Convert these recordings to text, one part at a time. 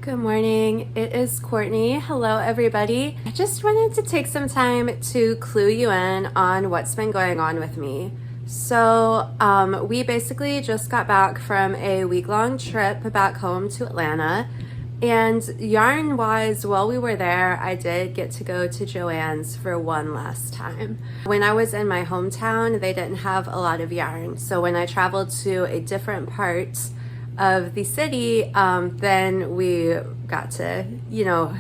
Good morning. It is Courtney. Hello, everybody. I just wanted to take some time to clue you in on what's been going on with me. So, we basically just got back from a week-long trip back home to Atlanta. And yarn-wise, while we were there, I did get to go to Joann's for one last time. When I was in my hometown, they didn't have a lot of yarn. So when I traveled to a different part of the city, then we got to,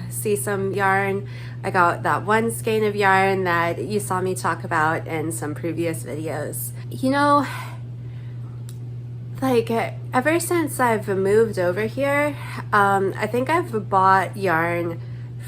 see some yarn. I got that one skein of yarn that you saw me talk about in some previous videos. Ever since I've moved over here, I think I've bought yarn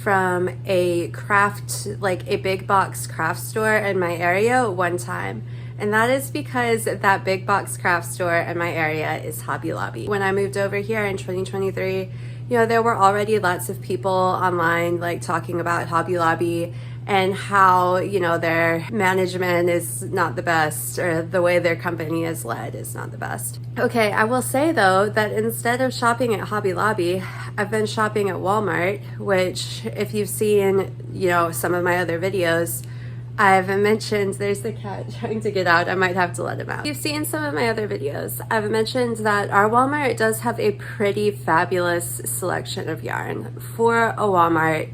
from a big box craft store in my area one time. And that is because that big box craft store in my area is Hobby Lobby. When I moved over here in 2023, there were already lots of people online talking about Hobby Lobby and how, their management is not the best, or the way their company is led is not the best. Okay, I will say though that instead of shopping at Hobby Lobby, I've been shopping at Walmart, which if you've seen, some of my other videos, I've mentioned, there's the cat trying to get out. I might have to let him out. You've seen some of my other videos. I've mentioned that our Walmart does have a pretty fabulous selection of yarn. For a Walmart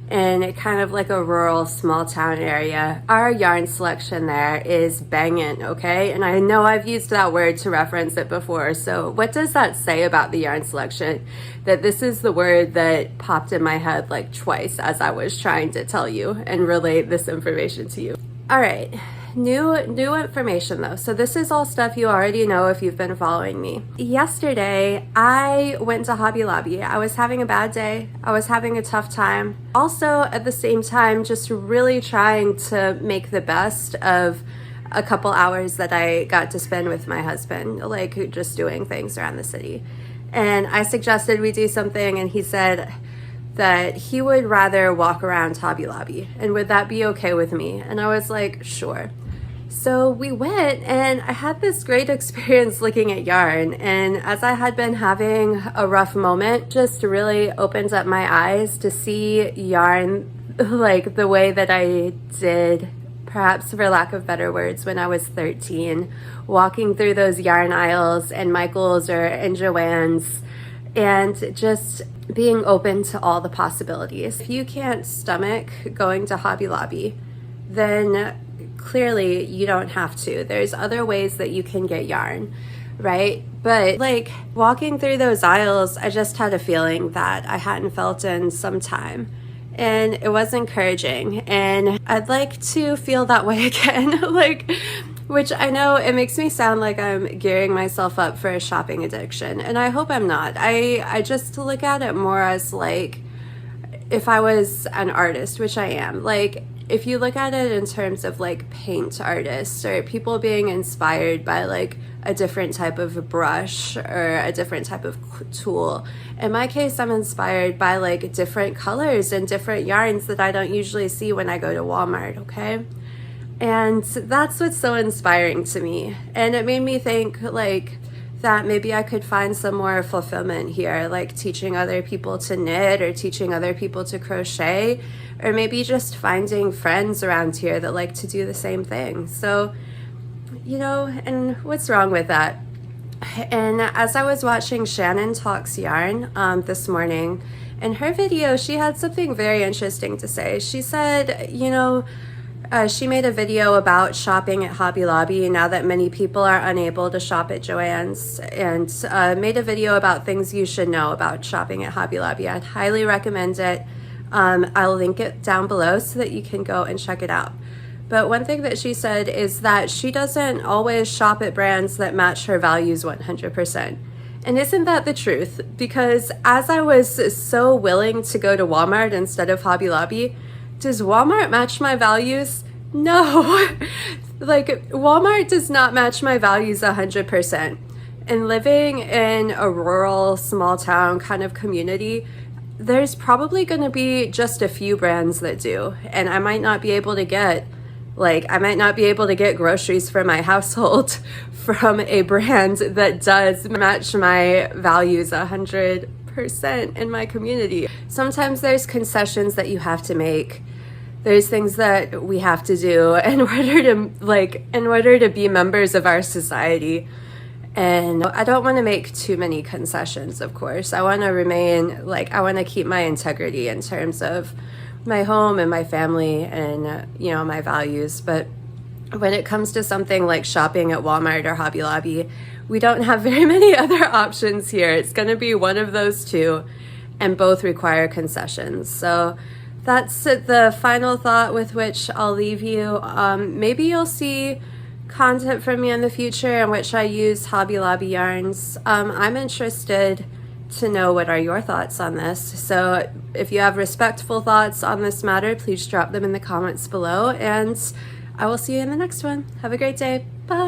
in kind of like a rural small town area, our yarn selection there is bangin', okay? And I know I've used that word to reference it before, so what does that say about the yarn selection? That this is the word that popped in my head like twice as I was trying to tell you and relay this information to you. All right. New information though. So this is all stuff you already know if you've been following me. Yesterday, I went to Hobby Lobby. I was having a bad day. I was having a tough time. Also, at the same time, just really trying to make the best of a couple hours that I got to spend with my husband, just doing things around the city. And I suggested we do something, and he said that he would rather walk around Hobby Lobby, and would that be okay with me? And I was like, sure. So we went, and I had this great experience looking at yarn, and as I had been having a rough moment, just really opened up my eyes to see yarn like the way that I did, perhaps for lack of better words, when I was 13, walking through those yarn aisles in Michael's or in Joann's, and just being open to all the possibilities. If you can't stomach going to Hobby Lobby, then clearly you don't have to. There's other ways that you can get yarn, right? But walking through those aisles, I just had a feeling that I hadn't felt in some time. And it was encouraging, and I'd like to feel that way again. Which I know it makes me sound like I'm gearing myself up for a shopping addiction, and I hope I'm not. I just look at it more as if I was an artist, which I am. If you look at it in terms of paint artists or people being inspired by a different type of brush or a different type of tool. In my case, I'm inspired by different colors and different yarns that I don't usually see when I go to Walmart, okay? And that's what's so inspiring to me. And it made me think that maybe I could find some more fulfillment here, teaching other people to knit or teaching other people to crochet, or maybe just finding friends around here that like to do the same thing. So, and what's wrong with that? And as I was watching Shannon Talks Yarn this morning, in her video, she had something very interesting to say. She said, she made a video about shopping at Hobby Lobby now that many people are unable to shop at Joann's, and made a video about things you should know about shopping at Hobby Lobby. I'd highly recommend it. I'll link it down below so that you can go and check it out. But one thing that she said is that she doesn't always shop at brands that match her values 100%. And isn't that the truth? Because as I was so willing to go to Walmart instead of Hobby Lobby, does Walmart match my values? No. Walmart does not match my values 100%. And living in a rural, small town kind of community, there's probably going to be just a few brands that do. And I might not be able to get groceries for my household from a brand that does match my values 100%. 100% in my community. Sometimes there's concessions that you have to make. There's things that we have to do in order to be members of our society. And I don't want to make too many concessions, of course. I want to I want to keep my integrity in terms of my home and my family and, my values. But when it comes to something like shopping at Walmart or Hobby Lobby, we don't have very many other options here. It's going to be one of those two, and both require concessions. So that's the final thought with which I'll leave you. Maybe you'll see content from me in the future in which I use Hobby Lobby yarns. I'm interested to know what are your thoughts on this. So if you have respectful thoughts on this matter, please drop them in the comments below, and I will see you in the next one. Have a great day. Bye.